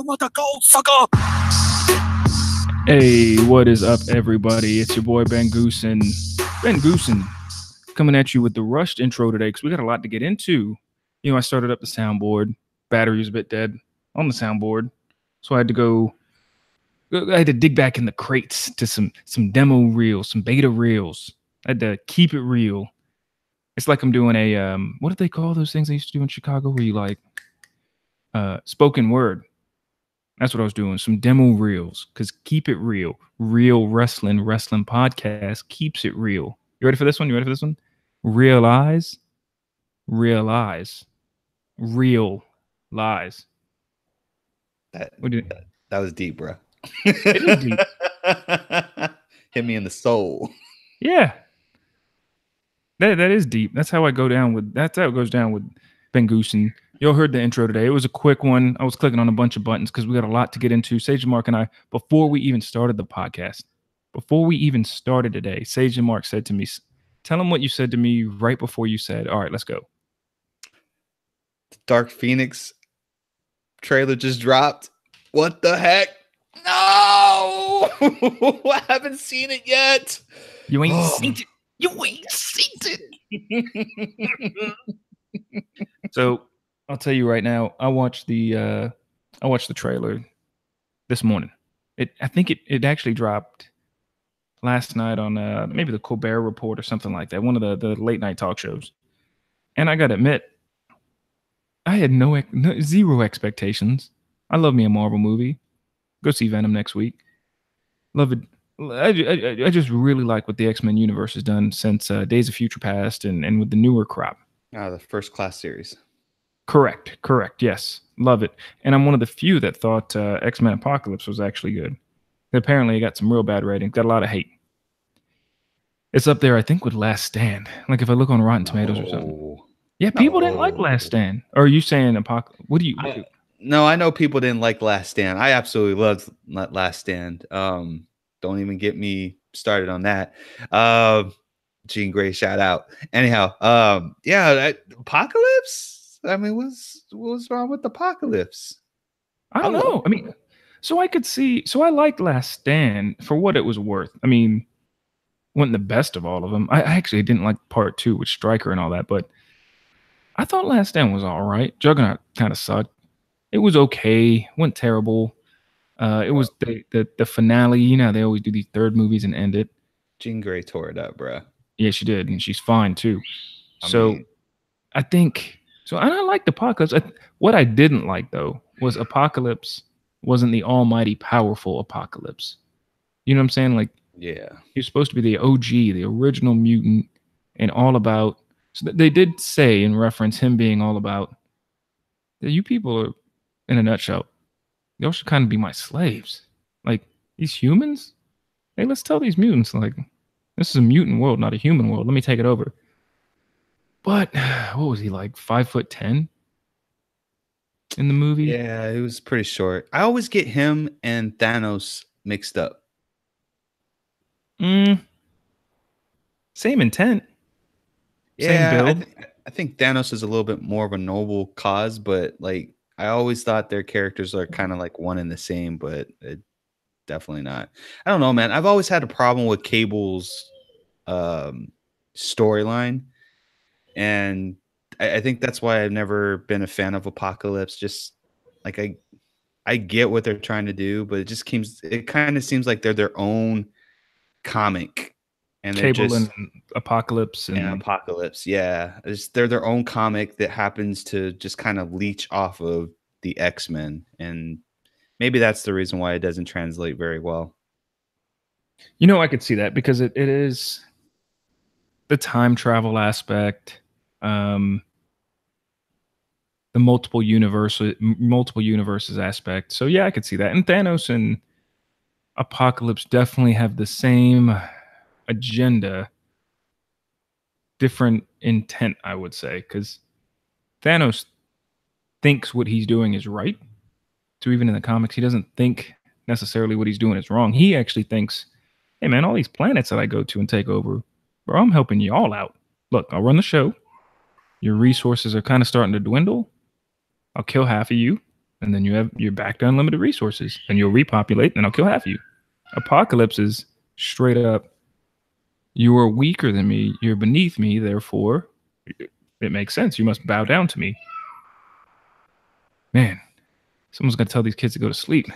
about to go, sucker. Hey, what is up, everybody? It's your boy Ben Goose and coming at you with the rushed intro today because we got a lot to get into. You know, I started up the soundboard. Battery was a bit dead on the soundboard, so I had to dig back in the crates to some demo reels, some beta reels. I had to keep it real. It's like I'm doing a what do they call those things they used to do in Chicago where you like spoken word. That's what I was doing. Some demo reels, because keep it real. Real wrestling podcast keeps it real. You ready for this one? Realize, real lies. That was deep, bro. It is deep. Hit me in the soul. Yeah. That is deep. That's how I go down with that's how it goes down with Ben Goose. And y'all heard the intro today. It was a quick one. I was clicking on a bunch of buttons because we got a lot to get into. Sage and Mark and I, before we even started the podcast, before we even started today, Sage and Mark said to me, tell them what you said to me right before you said, all right, let's go. The Dark Phoenix trailer just dropped. What the heck? No! I haven't seen it yet. You ain't seen it. You ain't seen it. So I'll tell you right now, I watched the trailer this morning. I think it actually dropped last night on maybe the Colbert Report or something like that, one of the late night talk shows. And I gotta admit, I had zero expectations. I love me a Marvel movie. Go see Venom next week. Love it. I just really like what the X-Men universe has done since Days of Future Past and with the newer crop. The First Class series. Correct. Yes. Love it. And I'm one of the few that thought X-Men Apocalypse was actually good. Apparently, it got some real bad ratings. Got a lot of hate. It's up there, I think, with Last Stand. Like if I look on Rotten Tomatoes or something. Yeah, people didn't like Last Stand. Or are you saying Apocalypse? What do you... No, I know people didn't like Last Stand. I absolutely loved Last Stand. Don't even get me started on that. Jean Grey, shout out. Anyhow, Apocalypse? I mean, what's wrong with Apocalypse? I don't know. I mean, so I liked Last Stand for what it was worth. I mean, wasn't the best of all of them. I actually didn't like part 2 with Stryker and all that, but I thought Last Stand was all right. Juggernaut kind of sucked. It was okay. Wasn't terrible. It was the finale. You know, they always do these third movies and end it. Jean Grey tore it up, bro. Yeah, she did, and she's fine too. I think so. And I liked Apocalypse. What I didn't like though was Apocalypse wasn't the almighty powerful Apocalypse. You know what I'm saying? Like, yeah, he was supposed to be the OG, the original mutant, and all about. So they did say in reference him being all about that. You people are, in a nutshell, y'all should kind of be my slaves. Like, these humans? Hey, let's tell these mutants, like, this is a mutant world, not a human world. Let me take it over. But, what was he, like, 5'10" in the movie? Yeah, it was pretty short. I always get him and Thanos mixed up. Same intent. Yeah, same build. I think Thanos is a little bit more of a noble cause, but, like, I always thought their characters are kind of like one and the same, but definitely not. I don't know, man. I've always had a problem with Cable's storyline, and I think that's why I've never been a fan of Apocalypse. Just like I get what they're trying to do, but it kind of seems like they're their own comic. And Cable and Apocalypse and Apocalypse, yeah, they're their own comic that happens to just kind of leech off of the X-Men, and maybe that's the reason why it doesn't translate very well. You know, I could see that because it is the time travel aspect, the multiple universes aspect. So yeah, I could see that. And Thanos and Apocalypse definitely have the same agenda, different intent, I would say, because Thanos thinks what he's doing is right. So even in the comics, he doesn't think necessarily what he's doing is wrong. He actually thinks, hey man, all these planets that I go to and take over, bro, I'm helping y'all out. Look, I'll run the show. Your resources are kind of starting to dwindle. I'll kill half of you. and then you're back to unlimited resources, and you'll repopulate, and I'll kill half of you. Apocalypse is straight up, you are weaker than me, you're beneath me, therefore it makes sense. You must bow down to me. Man, someone's gonna tell these kids to go to sleep.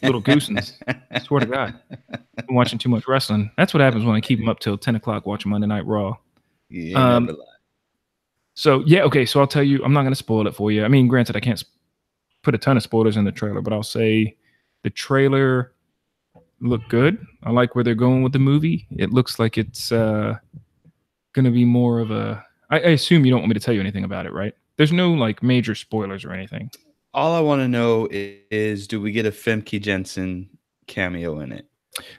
Little goosens. I swear to God. I'm watching too much wrestling. That's what happens when I keep them up till 10 o'clock watching Monday Night Raw. You ain't never lied. So yeah, okay. So I'll tell you, I'm not gonna spoil it for you. I mean, granted, I can't put a ton of spoilers in the trailer, but I'll say the trailer looked good. I like where they're going with the movie. It looks like it's gonna be more of a. I assume you don't want me to tell you anything about it, right? There's no like major spoilers or anything. All I want to know is, do we get a Femke Jensen cameo in it?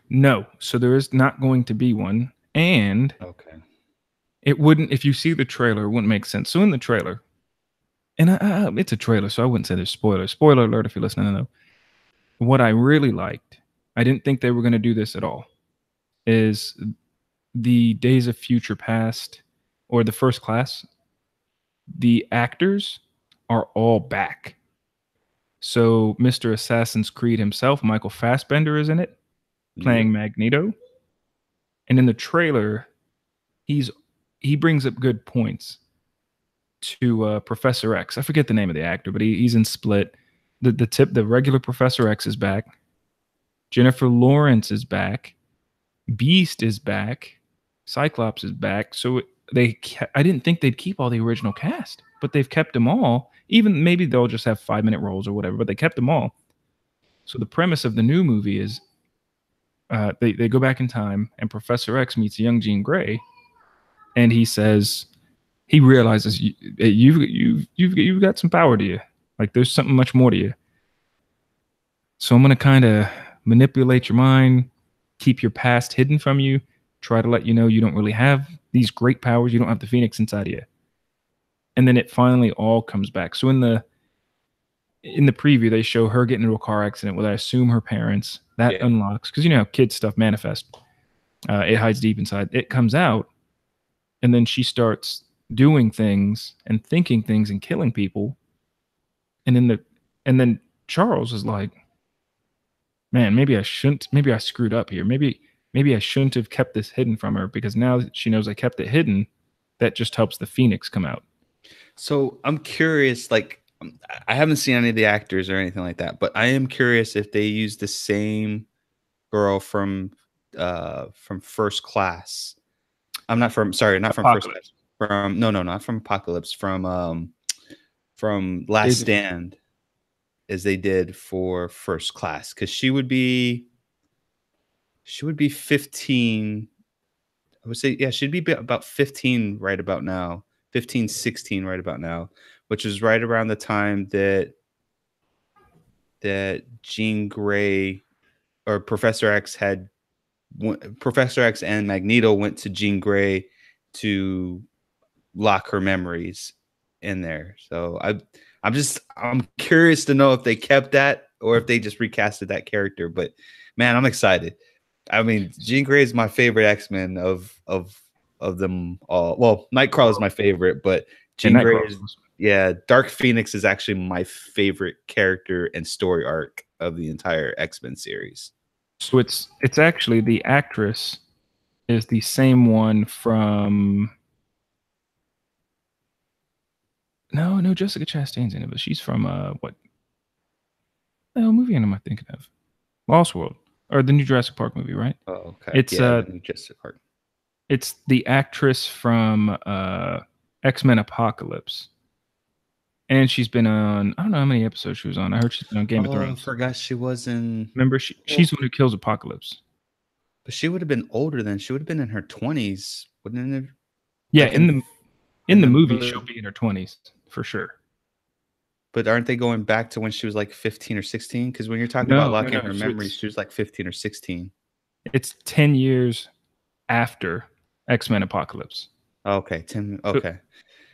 No. So there is not going to be one, and okay. It wouldn't, if you see the trailer, it wouldn't make sense. So in the trailer, and it's a trailer, so I wouldn't say there's spoilers. Spoiler alert if you're listening though. What I really liked, I didn't think they were going to do this at all, is the Days of Future Past or the First Class, the actors are all back. So Mr. Assassin's Creed himself, Michael Fassbender, is in it, playing Magneto. And in the trailer, he brings up good points to Professor X. I forget the name of the actor, but he's in Split. The regular Professor X is back. Jennifer Lawrence is back. Beast is back. Cyclops is back. So I didn't think they'd keep all the original cast, but they've kept them all. Even maybe they'll just have 5-minute roles or whatever, but they kept them all. So the premise of the new movie is they go back in time, and Professor X meets young Jean Grey. And he says, he realizes you've got some power to you. Like there's something much more to you. So I'm gonna kind of manipulate your mind, keep your past hidden from you, try to let you know you don't really have these great powers. You don't have the Phoenix inside of you. And then it finally all comes back. So in the preview, they show her getting into a car accident with, I assume, her parents. That unlocks, because you know how kids stuff manifests. It hides deep inside. It comes out. And then she starts doing things and thinking things and killing people. And then Charles is like, man, maybe I screwed up here. Maybe I shouldn't have kept this hidden from her, because now that she knows I kept it hidden, that just helps the Phoenix come out. So I'm curious, like, I haven't seen any of the actors or anything like that, but I am curious if they use the same girl from First Class. Not from First Class. Not from Apocalypse. From Last Stand, as they did for First Class, because she would be 15. I would say, yeah, she'd be about 15 right about now. 15, 16 right about now, which is right around the time that Jean Grey or Professor X and Magneto went to Jean Grey to lock her memories in there. So I'm curious to know if they kept that or if they just recasted that character. But man, I'm excited. I mean, Jean Grey is my favorite X-Men of them all. Well, Nightcrawler is my favorite, but Jean Grey Dark Phoenix is actually my favorite character and story arc of the entire X-Men series. So it's actually, the actress is the same one from no Jessica Chastain's in it, but she's from what the hell movie am I thinking of? Lost World, or the new Jurassic Park movie, right? Oh, okay. It's the new Jurassic Park. It's the actress from X-Men Apocalypse. And she's been on, I don't know how many episodes she was on. I heard she's been on Game of Thrones. I forgot she was in. Remember, she's the one who kills Apocalypse. But she would have been older then. She would have been in her 20s, wouldn't it? Yeah, like in the movie, she'll be in her 20s for sure. But aren't they going back to when she was like 15 or 16? Because when you're talking about locking her memories, she was like 15 or 16. It's 10 years after X-Men Apocalypse. Okay, 10. Okay.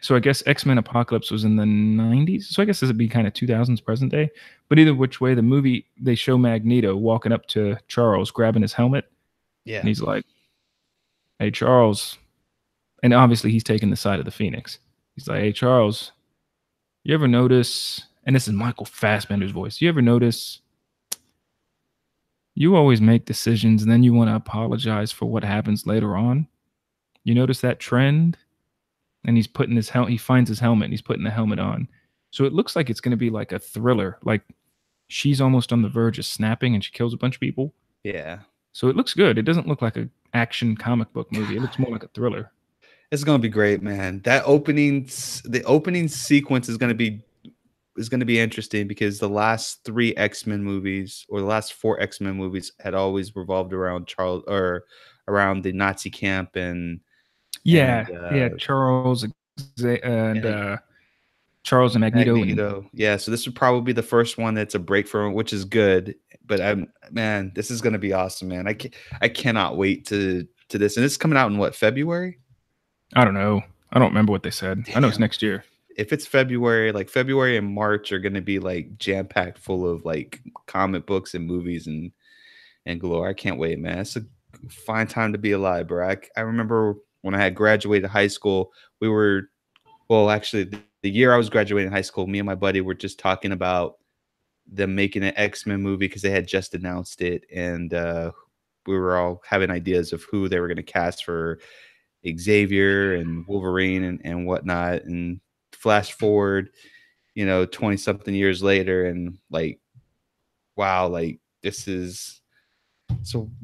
So I guess X-Men Apocalypse was in the 90s. So I guess this would be kind of 2000s present day. But either which way, the movie, they show Magneto walking up to Charles, grabbing his helmet. Yeah. And he's like, hey, Charles. And obviously he's taking the side of the Phoenix. He's like, hey, Charles, you ever notice and this is Michael Fassbender's voice. You ever notice you always make decisions and then you want to apologize for what happens later on? You notice that trend? And he's putting his he finds his helmet and he's putting the helmet on. So it looks like it's going to be like a thriller. Like she's almost on the verge of snapping and she kills a bunch of people. Yeah. So it looks good. It doesn't look like an action comic book movie. It looks more like a thriller. It's gonna be great, man. The opening sequence is gonna be interesting because the last 3 X-Men movies or the last 4 X-Men movies had always revolved around around the Nazi camp and Charles and Charles and Magneto. Yeah, so this would probably be the first one that's a break from, which is good. But this is gonna be awesome, man. I cannot wait to this, and it's coming out in what, February? I don't know. I don't remember what they said. Damn. I know it's next year. If it's February, like February and March are going to be like jam packed full of like comic books and movies and galore. I can't wait, man. It's a fine time to be alive, bro. I remember when I had graduated high school, actually the year I was graduating high school, me and my buddy were just talking about them making an X-Men movie because they had just announced it. And we were all having ideas of who they were going to cast for Xavier and Wolverine and whatnot. And flash forward, 20 something years later, and like, wow, like it's a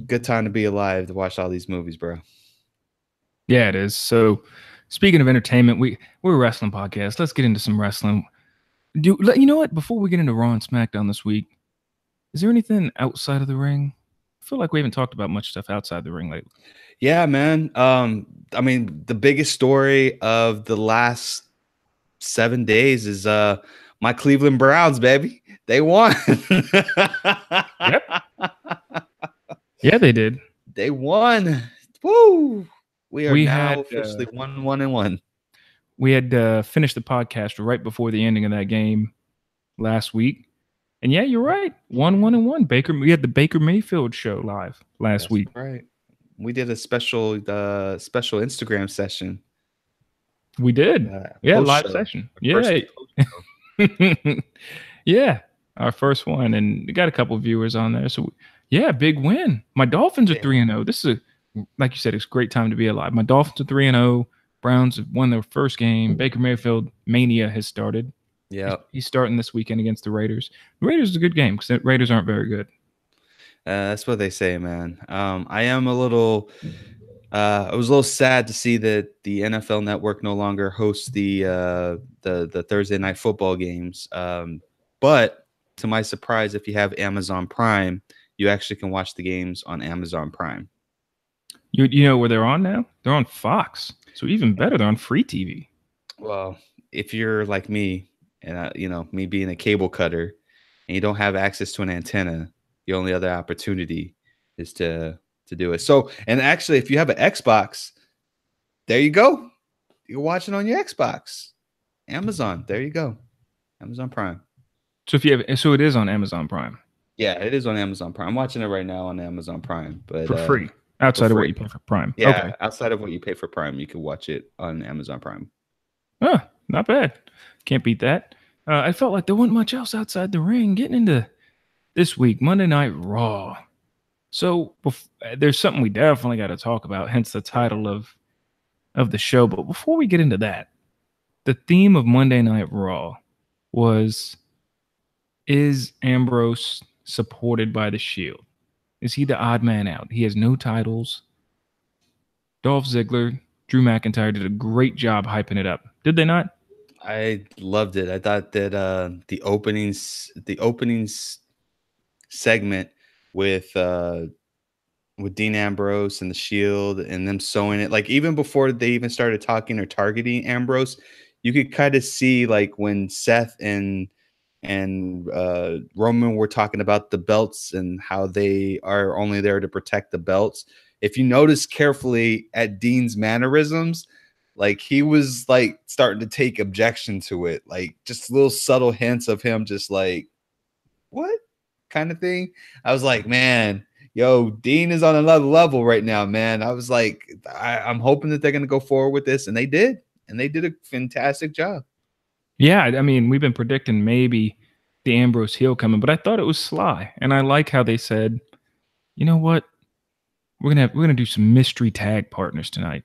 good time to be alive to watch all these movies, bro. Yeah, it is. So speaking of entertainment, we're a wrestling podcast. Let's get into some wrestling. You know what? Before we get into Raw and SmackDown this week, is there anything outside of the ring? I feel like we haven't talked about much stuff outside the ring lately. Yeah, man. I mean, the biggest story of the last 7 days is my Cleveland Browns, baby. They won. Yep. Yeah, they did. They won. Woo! We now officially 1-1-1. We had finished the podcast right before the ending of that game last week. And yeah, you're right. 1-1-1. We had the Baker Mayfield show live last week. Right. We did a special Instagram session. We did. Live session. Yeah. Yeah. Our first one. And we got a couple of viewers on there. So yeah, big win. My Dolphins are 3-0. This is like you said, it's a great time to be alive. My Dolphins are 3-0. Browns have won their first game. Baker Mayfield mania has started. Yeah. He's starting this weekend against the Raiders. The Raiders is a good game because the Raiders aren't very good. That's what they say, man. I was a little sad to see that the NFL Network no longer hosts the Thursday night football games. But to my surprise, if you have Amazon Prime, you actually can watch the games on Amazon Prime. You know where they're on now? They're on Fox. So even better, they're on free TV. Well, if you're like me, and me being a cable cutter, and you don't have access to an antenna, the only other opportunity is to do it. So, and actually, if you have an Xbox, there you go. You're watching on your Xbox. Amazon, there you go. Amazon Prime. So it is on Amazon Prime. Yeah, it is on Amazon Prime. I'm watching it right now on Amazon Prime, but for free. Outside of what you pay for Prime. Yeah, okay. Outside of what you pay for Prime, you can watch it on Amazon Prime. Oh, not bad. Can't beat that. I felt like there wasn't much else outside the ring. Getting into this week, Monday Night Raw. So there's something we definitely got to talk about, hence the title of the show. But before we get into that, the theme of Monday Night Raw was, is Ambrose supported by the Shield? Is he the odd man out? He has no titles. Dolph Ziggler, Drew McIntyre did a great job hyping it up. Did they not? I loved it. I thought that the openings segment with Dean Ambrose and the Shield and them sewing it, like even before they even started talking or targeting Ambrose, you could kind of see like when Seth and Roman were talking about the belts and how they are only there to protect the belts. If you notice carefully at Dean's mannerisms, like he was like starting to take objection to it, like just little subtle hints of him just like, what kind of thing. I was like, man, yo, Dean is on another level right now, man. I was like, I'm hoping that they're going to go forward with this. And they did. And they did a fantastic job. Yeah, I mean, we've been predicting maybe the Ambrose heel coming, but I thought it was Sly, and I like how they said, you know what, we're gonna do some mystery tag partners tonight.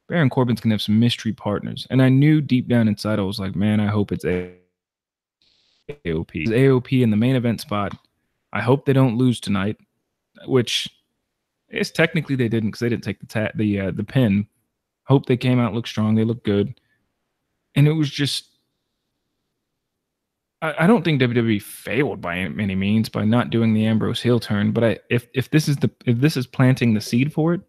Baron Corbin's gonna have some mystery partners, and I knew deep down inside I was like, man, I hope it's AOP. AOP in the main event spot. I hope they don't lose tonight, which is technically they didn't because they didn't take the pin. Hope they came out look strong. They look good, and it was just. I don't think WWE failed by any means by not doing the Ambrose heel turn, but if this is planting the seed for it,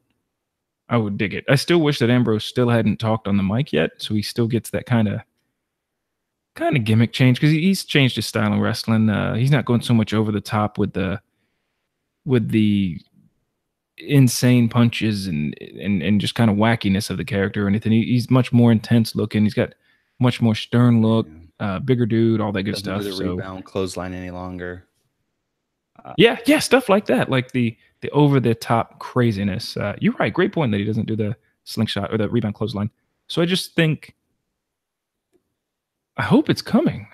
I would dig it. I still wish that Ambrose still hadn't talked on the mic yet, so he still gets that kind of gimmick change because he's changed his style in wrestling. He's not going so much over the top with the insane punches and just kind of wackiness of the character or anything. He's much more intense looking. He's got much more stern look, bigger dude, all that good stuff. Do the rebound clothesline any longer. Yeah, stuff like that, like the over the top craziness. You're right. Great point that he doesn't do the slingshot or the rebound clothesline. So I just think, I hope it's coming.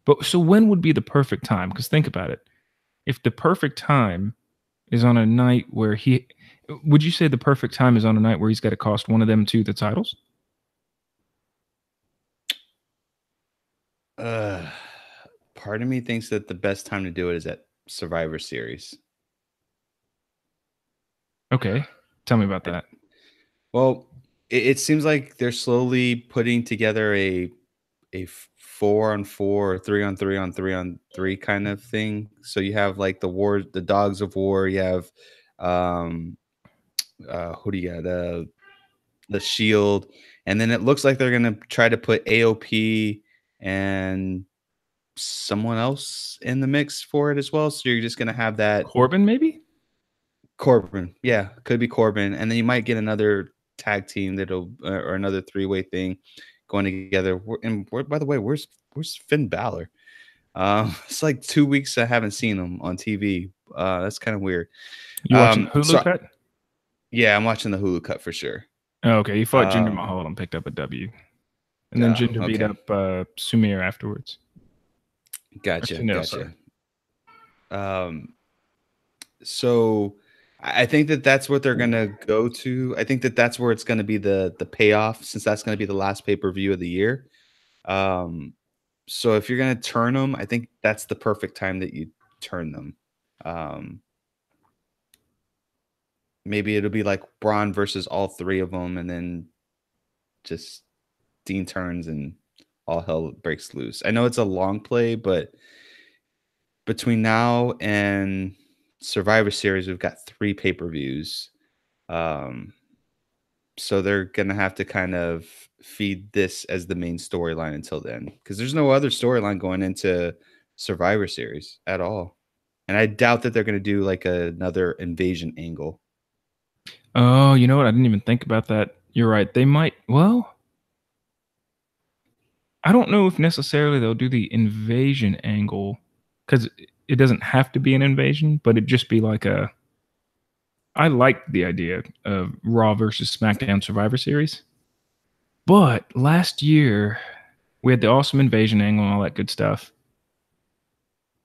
But so when would be the perfect time? Because think about it. If the perfect time is on a night where would you say the perfect time is on a night where he's got to cost one of them two the titles? Part of me thinks that the best time to do it is at Survivor Series. Okay. Tell me about that. Well, it seems like they're slowly putting together a 4-on-4 or 3-on-3 kind of thing. So you have like the Dogs of War. You have who do you got? The Shield, and then it looks like they're gonna try to put AOP and someone else in the mix for it as well. So you're just gonna have that Corbin, maybe? Corbin, yeah, could be Corbin, and then you might get another tag team that'll or another 3-way thing going together. By the way, where's Finn Balor? It's like 2 weeks I haven't seen him on TV. That's kind of weird. You watching the Hulu cut? Yeah, I'm watching the Hulu cut for sure. Oh, okay, he fought Jinder Mahal and picked up a W, and then Jinder beat up Sumir afterwards. Gotcha. So I think that's what they're gonna go to. I think that's where it's gonna be the payoff, since that's gonna be the last pay-per-view of the year. So if you're gonna turn them, I think that's the perfect time that you turn them. Maybe it'll be like Braun versus all three of them, and then just Dean turns and all hell breaks loose. I know it's a long play, but between now and Survivor Series, we've got 3 pay-per-views. So they're going to have to kind of feed this as the main storyline until then, because there's no other storyline going into Survivor Series at all. And I doubt that they're going to do like another invasion angle. Oh, you know what? I didn't even think about that. You're right. They might. Well, I don't know if necessarily they'll do the invasion angle, because it doesn't have to be an invasion, but it'd just be like I like the idea of Raw versus SmackDown Survivor Series. But last year, we had the awesome invasion angle and all that good stuff.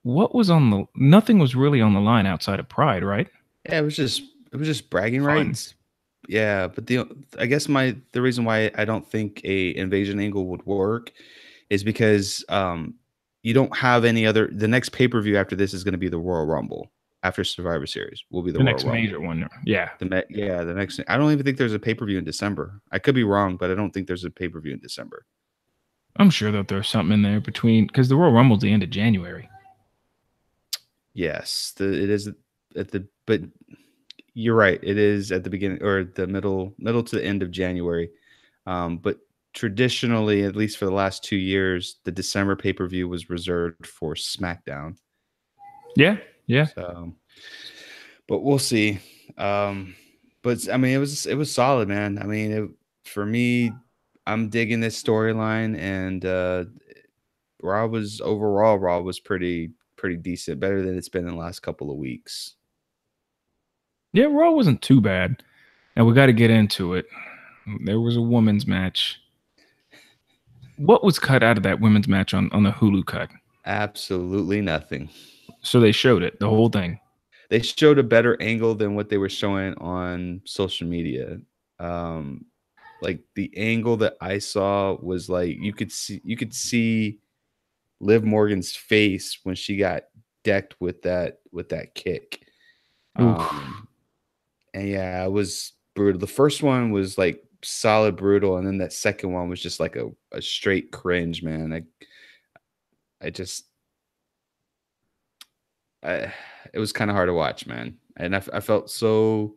What was nothing was really on the line outside of Pride, right? Yeah, it was just bragging rights. Yeah, but I guess the reason why I don't think a invasion angle would work is because you don't have any other. The next pay-per-view after this is going to be the Royal Rumble. After Survivor Series will be the Royal next Rumble. Major one. Yeah. The next. I don't even think there's a pay-per-view in December. I could be wrong, but I don't think there's a pay-per-view in December. I'm sure that there's something in there between, because the Royal Rumble's the end of January. Yes, it is but you're right. It is at the beginning or the middle to the end of January. But traditionally, at least for the last 2 years, the December pay-per-view was reserved for SmackDown. Yeah. So, but we'll see. But I mean, it was solid, man. I mean, for me, I'm digging this storyline, and Raw was pretty decent, better than it's been in the last couple of weeks. Yeah, Raw wasn't too bad. Now we got to get into it. There was a women's match. What was cut out of that women's match on the Hulu cut? Absolutely nothing. So they showed it, the whole thing. They showed a better angle than what they were showing on social media. Like the angle that I saw was like you could see Liv Morgan's face when she got decked with that kick. And yeah, it was brutal. The first one was like solid brutal, and then that second one was just like a straight cringe, man. It was kind of hard to watch, man. And I felt so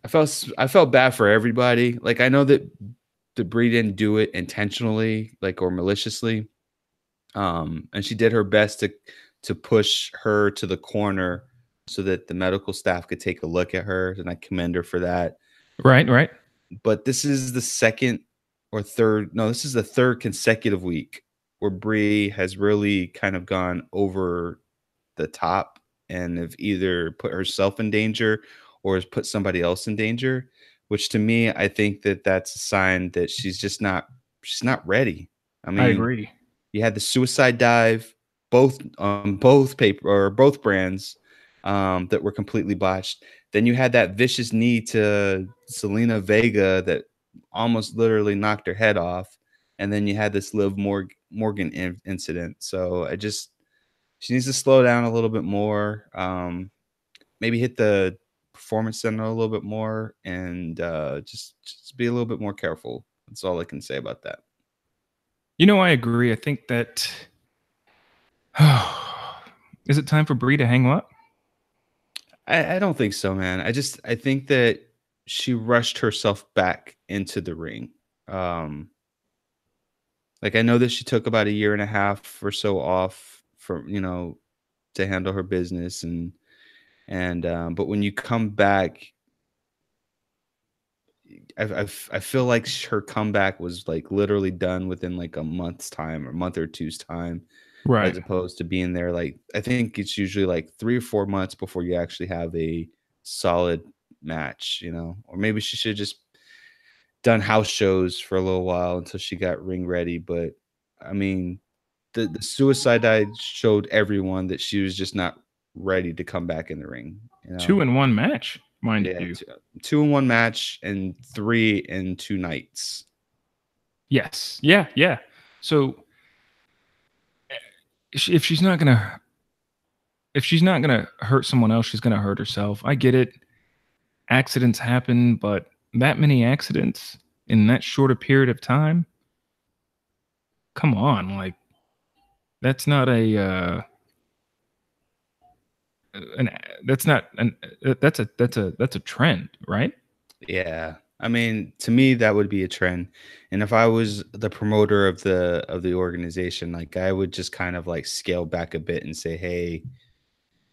I felt bad for everybody. Like I know that Brie didn't do it intentionally, like or maliciously. And she did her best to push her to the corner so that the medical staff could take a look at her, and I commend her for that. Right. But this is the this is the third consecutive week where Brie has really kind of gone over the top and have either put herself in danger or has put somebody else in danger, which to me, I think that that's a sign that she's not ready. I mean, I agree. You had the suicide dive, both brands that were completely botched. Then you had that vicious knee to Selena Vega that almost literally knocked her head off. And then you had this Liv Morgan incident. So she needs to slow down a little bit more. Maybe hit the performance center a little bit more and just be a little bit more careful. That's all I can say about that. You know, I agree. I think that is it time for Brie to hang up? I don't think so, man. I think that she rushed herself back into the ring. Like I know that she took about a year and a half or so off from, to handle her business and but when you come back, I feel like her comeback was like literally done within like a month's time or month or two's time. Right. As opposed to being there, like I think it's usually like 3 or 4 months before you actually have a solid match, or maybe she should have just done house shows for a little while until she got ring ready. But I mean, the suicide dive showed everyone that she was just not ready to come back in the ring. 2-in-1 match, mind you. 2-in-1 match and 3 in 2 nights. Yes. Yeah. So if she's not gonna hurt someone else, she's gonna hurt herself. I get it. Accidents happen, but that many accidents in that short a period of time, come on, like that's not a that's a trend, right? Yeah. I mean, to me, that would be a trend. And if I was the promoter of the organization, like I would just kind of like scale back a bit and say, hey,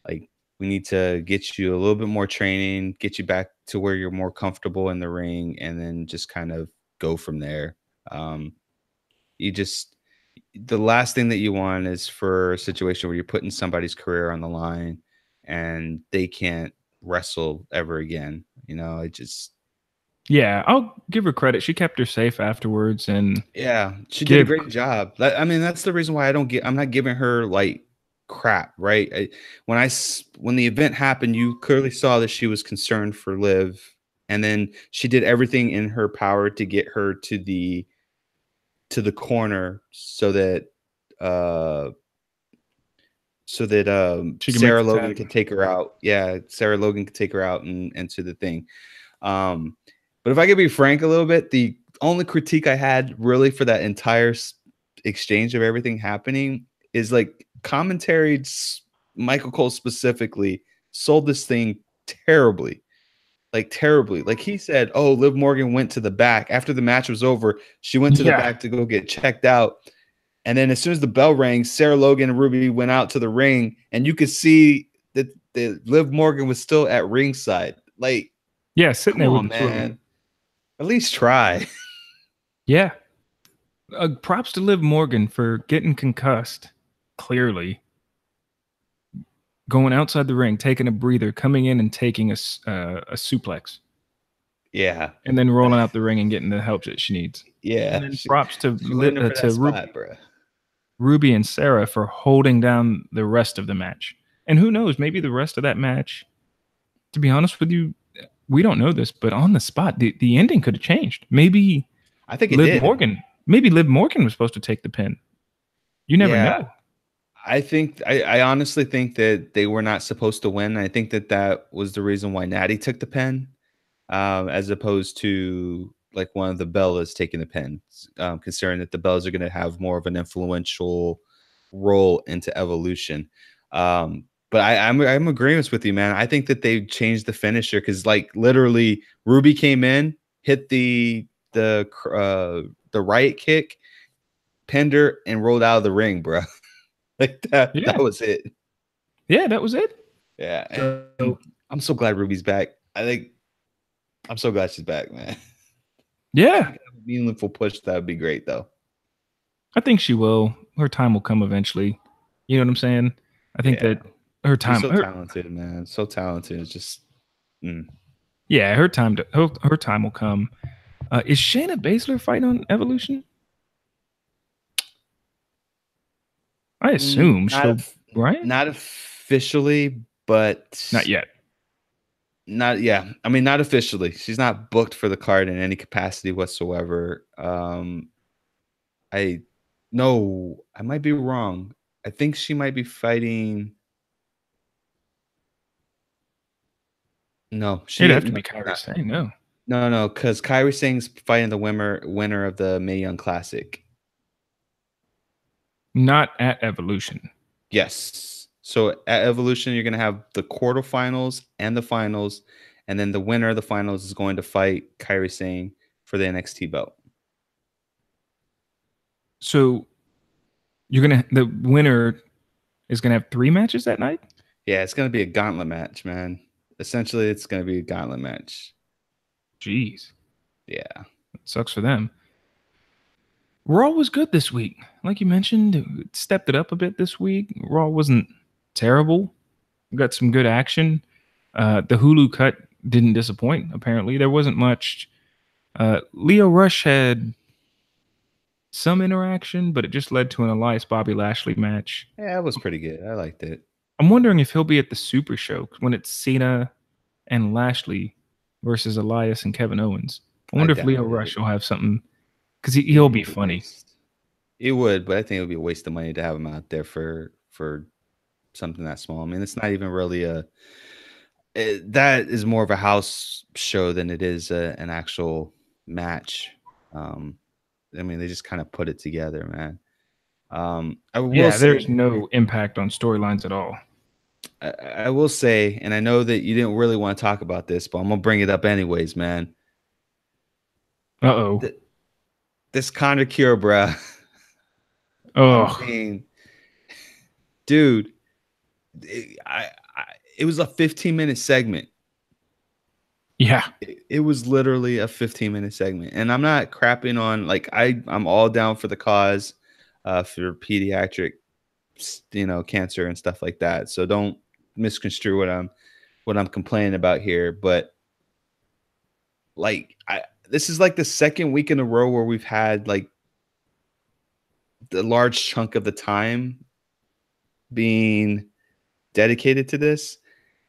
like we need to get you a little bit more training, get you back to where you're more comfortable in the ring, and then just kind of go from there. The last thing that you want is for a situation where you're putting somebody's career on the line and they can't wrestle ever again. Yeah, I'll give her credit. She kept her safe afterwards, and yeah, she did a great job. I mean, that's the reason why I'm not giving her like crap, right? When the event happened, you clearly saw that she was concerned for Liv, and then she did everything in her power to get her to the corner so that Sarah Logan could take her out. Yeah, Sarah Logan could take her out and into the thing. But if I could be frank a little bit, the only critique I had really for that entire exchange of everything happening is like commentary, Michael Cole specifically, sold this thing terribly. Like terribly. Like he said, oh, Liv Morgan went to the back. After the match was over, she went to the back to go get checked out. And then as soon as the bell rang, Sarah Logan and Ruby went out to the ring, and you could see that Liv Morgan was still at ringside. Like, yeah, sitting there with man. At least try. Yeah. Props to Liv Morgan for getting concussed, clearly. Going outside the ring, taking a breather, coming in and taking a suplex. Yeah. And then rolling out the ring and getting the help that she needs. Yeah. And then props to She went in for that spot, bro. Ruby and Sarah for holding down the rest of the match. And who knows, maybe the rest of that match, to be honest with you, we don't know this, but on the spot, the ending could have changed. Maybe I think it did. Maybe Liv Morgan was supposed to take the pin. You never know. I honestly think that they were not supposed to win. I think that was the reason why Natty took the pin, as opposed to like one of the Bellas taking the pin, considering that the Bellas are going to have more of an influential role into Evolution. But I'm agreeing with you, man. I think that they changed the finisher because, like, literally, Ruby came in, hit the riot kick, pinned her, and rolled out of the ring, bro. Like that. Yeah. That was it. Yeah, that was it. Yeah, so, I'm so glad Ruby's back. I'm so glad she's back, man. Yeah, a meaningful push, that would be great, though. I think she will. Her time will come eventually. You know what I'm saying? I think that her time. She's so talented, man. So talented. It's just. Yeah, her time. Her time will come. Is Shayna Baszler fighting on Evolution? I assume she'll. Right? Not officially, but not yet. Not I mean, not officially. She's not booked for the card in any capacity whatsoever. I might be wrong. I think she might be fighting. No, it'd have to be Kairi Sane. No, because Kairi Sane's fighting the winner of the Mae Young Classic. Not at Evolution. Yes. So at Evolution, you're going to have the quarterfinals and the finals, and then the winner of the finals is going to fight Kairi Sane for the NXT belt. So the winner is gonna have 3 matches that night? Yeah, it's gonna be a gauntlet match, man. Essentially, it's gonna be a gauntlet match. Jeez. Yeah. It sucks for them. Raw was good this week. Like you mentioned, it stepped it up a bit this week. Raw wasn't terrible. Got some good action. The Hulu cut didn't disappoint, apparently. There wasn't much. Lio Rush had some interaction, but it just led to an Elias Bobby Lashley match. Yeah, it was pretty good. I liked it. I'm wondering if he'll be at the Super Show when it's Cena and Lashley versus Elias and Kevin Owens. I wonder if Lio Rush will have something, because he'll be funny. It would, but I think it would be a waste of money to have him out there for something that small. I mean, it's not even really that is more of a house show than it is an actual match. I mean, they just kind of put it together, man. There's no impact on storylines at all. I will say, and I know that you didn't really want to talk about this, but I'm gonna bring it up anyways, man. This Conor Cure, bro. Oh, I mean, dude, it was a 15-minute segment. Yeah, it was literally a 15-minute segment, and I'm not crapping on, like, I'm all down for the cause, for pediatric, cancer and stuff like that. So don't misconstrue what I'm complaining about here. But like, this is like the second week in a row where we've had like the large chunk of the time being dedicated to this.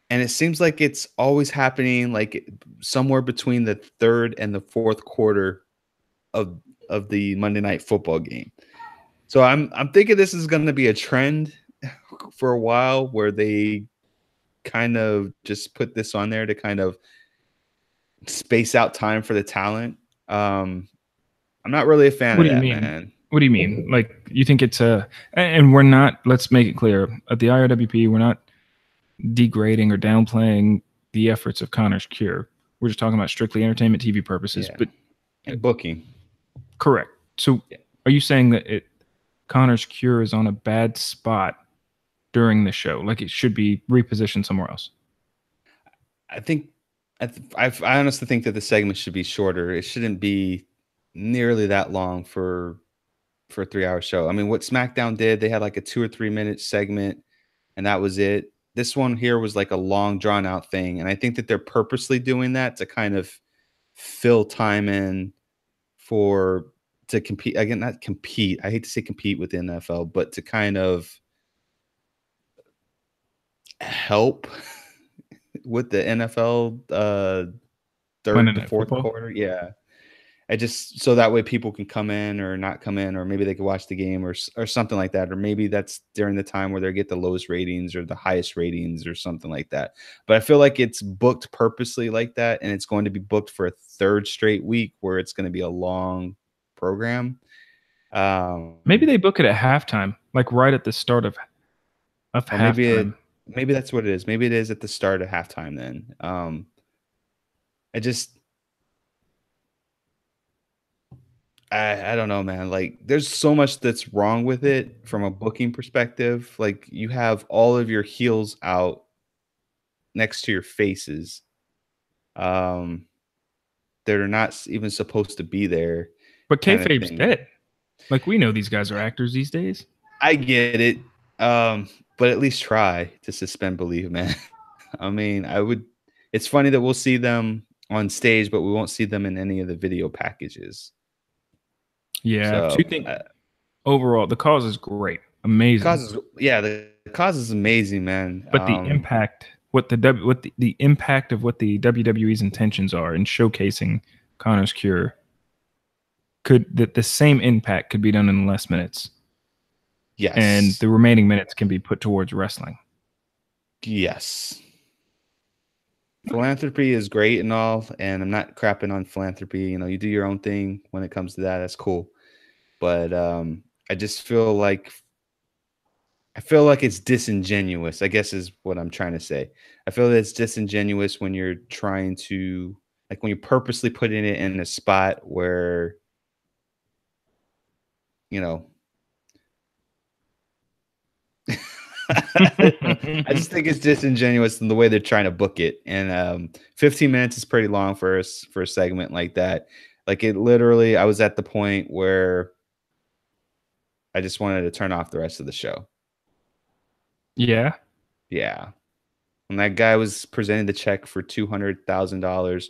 And it seems like it's always happening like somewhere between the third and the fourth quarter of the Monday Night Football game. So I'm thinking this is going to be a trend for a while, where they kind of just put this on there to kind of space out time for the talent. I'm not really a fan of that, man. What do you mean? Like, you think it's and we're not, let's make it clear, at the IRWP, we're not degrading or downplaying the efforts of Conor's Cure. We're just talking about strictly entertainment TV purposes, but and booking. Correct. So are you saying that Conor's Cure is on a bad spot during the show? Like, it should be repositioned somewhere else? I honestly think that the segment should be shorter. It shouldn't be nearly that long for a 3-hour show. I mean, what SmackDown did, they had like a 2 or 3 minute segment, and that was it. This one here was like a long, drawn out thing, and I think that they're purposely doing that to kind of fill time in for to compete again, not compete. I hate to say compete with the NFL, but to kind of help with the NFL Monday third to Night fourth Football. quarter. Yeah. I just so that way people can come in or not come in, or maybe they can watch the game or something like that, or maybe that's during the time where they get the lowest ratings or the highest ratings or something like that. But I feel like it's booked purposely like that, and it's going to be booked for a third straight week where it's going to be a long program. Maybe they book it at halftime, like right at the start of or maybe halftime. maybe that's what it is. Maybe it is at the start of halftime. Then I just I don't know, man. Like, there's so much that's wrong with it from a booking perspective. Like, you have all of your heels out next to your faces, um, that are not even supposed to be there, But kind of kayfabe's thing. dead. Like we know these guys are actors these days. I get it, but at least try to suspend belief, man. I mean, I would. It's funny that we'll see them on stage, but we won't see them in any of the video packages. Yeah, So, two things. Overall, the cause is great, amazing. the cause is amazing, man. But the impact, what the impact of what the WWE's intentions are in showcasing Connor's cure, could that the same impact could be done in less minutes, and Yes. the remaining minutes can be put towards wrestling. Yes. Philanthropy is great and all, and I'm not crapping on philanthropy. You know, you do your own thing when it comes to that. That's cool. But I just feel like it's disingenuous, I guess is what I'm trying to say. I feel that it's disingenuous when you're trying to, like, when you're purposely putting it in a spot where, you know, I just think it's disingenuous in the way they're trying to book it. And 15 minutes is pretty long for us for a segment like that. Like, it literally, I was at the point where I just wanted to turn off the rest of the show. Yeah. Yeah. And that guy was presenting the check for $200,000,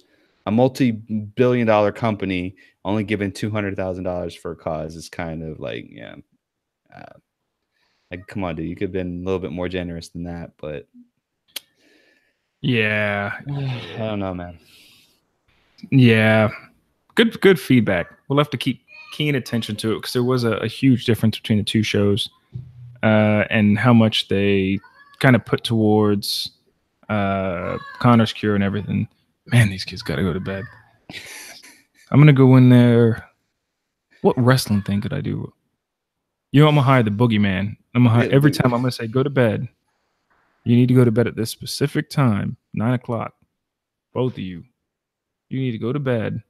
a multi-billion-dollar company only giving $200,000 for a cause is kind of like, yeah, like, come on, dude, you could have been a little bit more generous than that, but Yeah. I don't know, man. Yeah. Good feedback. We'll have to keep keen attention to it because there was a huge difference between the two shows, and how much they kind of put towards Connor's cure and everything. Man, these kids got to go to bed. I'm gonna go in there. What wrestling thing could I do? You know, I'm gonna hire the boogeyman. I'm gonna hire every time. I'm gonna say, go to bed. You need to go to bed at this specific time, 9:00. Both of you. You need to go to bed.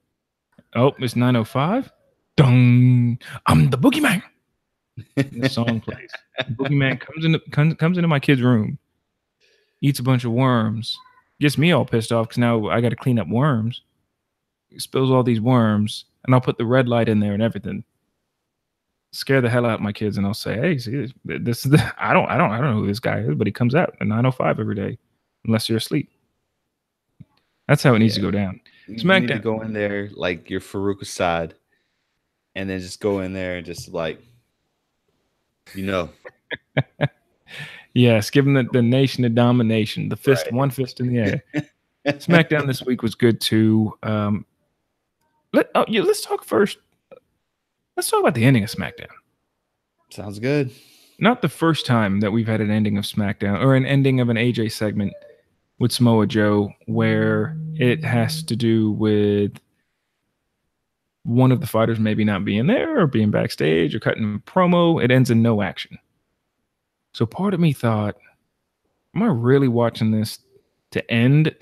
Oh, it's 9:05. Dung! I'm the boogeyman. And the song plays. The boogeyman comes into my kid's room, eats a bunch of worms, gets me all pissed off because now I got to clean up worms. He spills all these worms, and I'll put the red light in there and everything. Scare the hell out of my kids, and I'll say, "Hey, see, this is the I don't know who this guy is, but he comes out at 9:05 every day, unless you're asleep." That's how it needs to go down. You need to SmackDown. go in there like you're Farouk Assad, and then just go in there and just like, Yes, give them the nation of domination. The fist, right. one fist in the air. SmackDown this week was good too. Let's talk first. Let's talk about the ending of SmackDown. Sounds good. Not the first time that we've had an ending of SmackDown or an ending of an AJ segment with Samoa Joe where it has to do with one of the fighters maybe not being there or being backstage or cutting a promo. It ends in no action. So part of me thought, am I really watching this to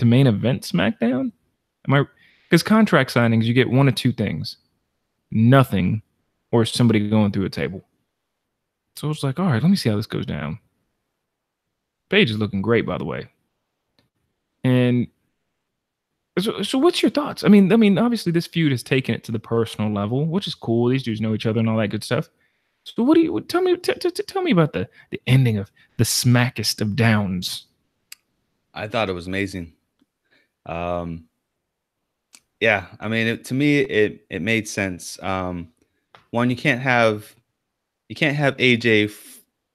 main event SmackDown? Because contract signings, you get one of two things: nothing, or somebody going through a table. So I was like, all right, let me see how this goes down. Paige is looking great, by the way. And so what's your thoughts? I mean, obviously this feud has taken it to the personal level, which is cool. These dudes know each other and all that good stuff. So what do you tell me? Tell me about the ending of the smackest of downs. I thought it was amazing. Yeah, I mean, to me, it made sense. one, you can't have AJ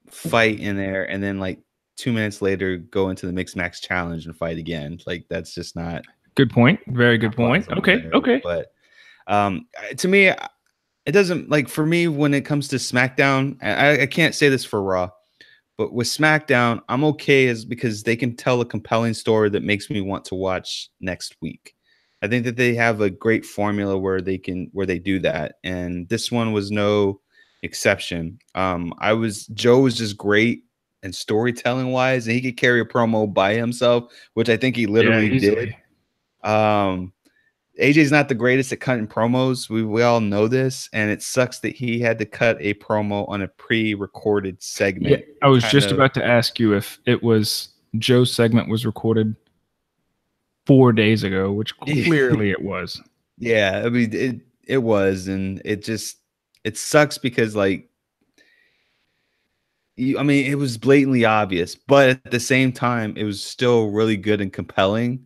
fight in there and then like 2 minutes later go into the mixed match challenge and fight again. Like that's just not Good point. Very good point. Okay. there. Okay. But to me, it doesn't, like, for me when it comes to SmackDown. I can't say this for Raw, but with SmackDown, I'm okay because they can tell a compelling story that makes me want to watch next week. I think that they have a great formula where they do that, and this one was no exception. Joe was just great and storytelling wise, and he could carry a promo by himself, which I think he literally did. AJ's not the greatest at cutting promos. We all know this, and it sucks that he had to cut a promo on a pre-recorded segment. Yeah, I was just about to ask you if it was Joe's segment was recorded 4 days ago, which clearly it was. Yeah, I mean it was, and it sucks because like it was blatantly obvious, but at the same time, it was still really good and compelling.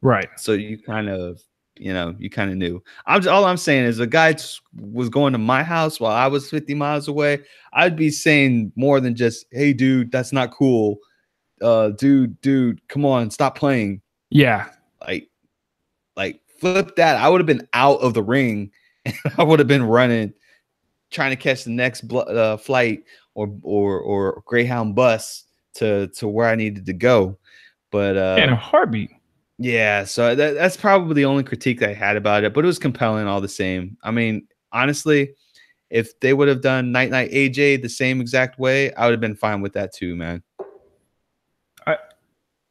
Right. So you kind of knew. All I'm saying is, a guy was going to my house while I was 50 miles away, I'd be saying more than just, "Hey, dude, that's not cool. Dude, come on, stop playing." Yeah. Like flip that. I would have been out of the ring, and I would have been running, trying to catch the next flight or Greyhound bus to where I needed to go. But in a heartbeat. Yeah, so that's probably the only critique that I had about it, but it was compelling all the same. I mean, honestly, if they would have done Night Night AJ the same exact way, I would have been fine with that too, man.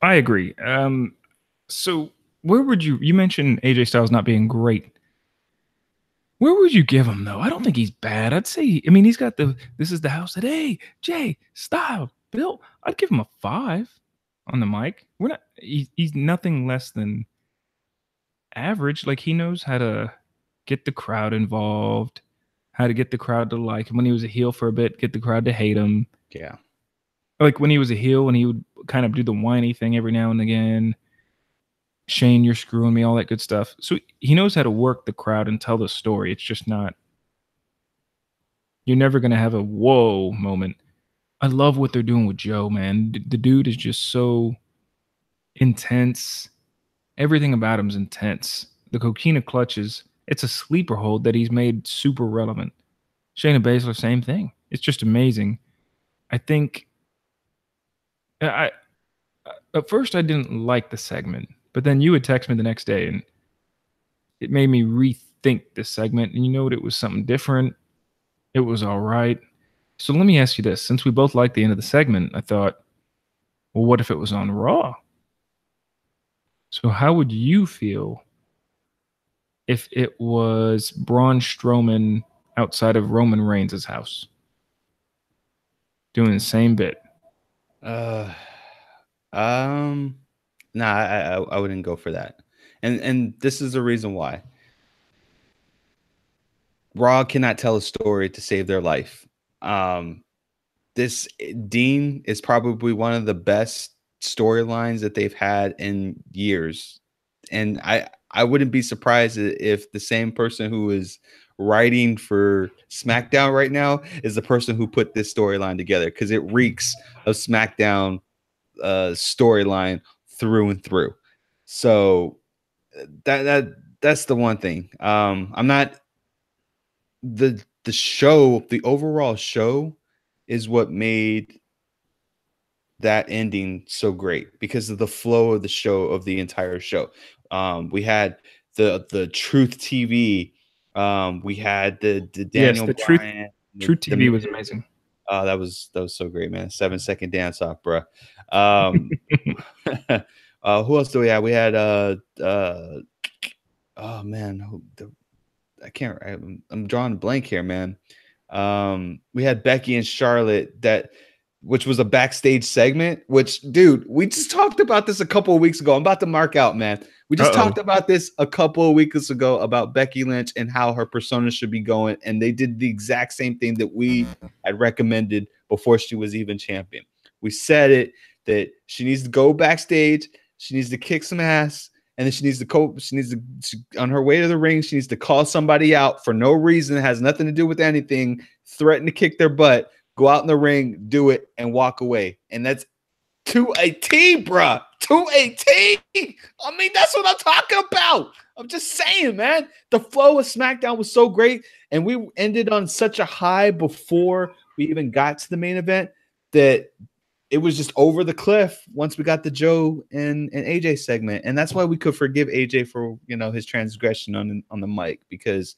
I agree. So where would you mentioned AJ Styles not being great. Where would you give him though? I don't think he's bad. I'd say, I mean, he's got this is the house that AJ Styles built. I'd give him a 5 on the mic. He's nothing less than average. Like, he knows how to get the crowd involved, how to get the crowd to like him. When he was a heel for a bit, get the crowd to hate him. Yeah. Like when he was a heel, when he would kind of do the whiny thing every now and again. Shane, you're screwing me, all that good stuff. So he knows how to work the crowd and tell the story. It's just not, you're never going to have a whoa moment. I love what they're doing with Joe, man. The dude is just so intense. Everything about him is intense. The Coquina clutches, it's a sleeper hold that he's made super relevant. Shayna Baszler, same thing. It's just amazing. I think at first I didn't like the segment, but then you would text me the next day and it made me rethink this segment. And you know what? It was something different. It was all right. So let me ask you this. Since we both liked the end of the segment, I thought, well, what if it was on Raw? So how would you feel if it was Braun Strowman outside of Roman Reigns' house doing the same bit? Nah, I wouldn't go for that. And this is the reason why. Raw cannot tell a story to save their life. This Dean is probably one of the best storylines that they've had in years. And I wouldn't be surprised if the same person who is writing for SmackDown right now is the person who put this storyline together, because it reeks of SmackDown storyline through and through. So that's the one thing. I'm not the show, the overall show is what made that ending so great, because of the flow of the show, of the entire show. We had the Truth TV. We had the Daniel Bryan. Truth TV was amazing. Oh, that was so great, man. 7-second dance off, bro. Who else do we have? We had oh man, I can't. I'm drawing a blank here, man. We had Becky and Charlotte, which was a backstage segment. Which, dude, we just talked about this a couple of weeks ago. I'm about to mark out, man. We just talked about this a couple of weeks ago about Becky Lynch and how her persona should be going, and they did the exact same thing that we had recommended before she was even champion. We said it, that she needs to go backstage, she needs to kick some ass, and then she needs to on her way to the ring, she needs to call somebody out for no reason. It has nothing to do with anything, threaten to kick their butt, go out in the ring, do it, and walk away. And that's to a T, bruh. To a T. I mean, that's what I'm talking about. I'm just saying, man. The flow of SmackDown was so great, and we ended on such a high before we even got to the main event that it was just over the cliff once we got the Joe and AJ segment. And that's why we could forgive AJ for, his transgression on the mic, because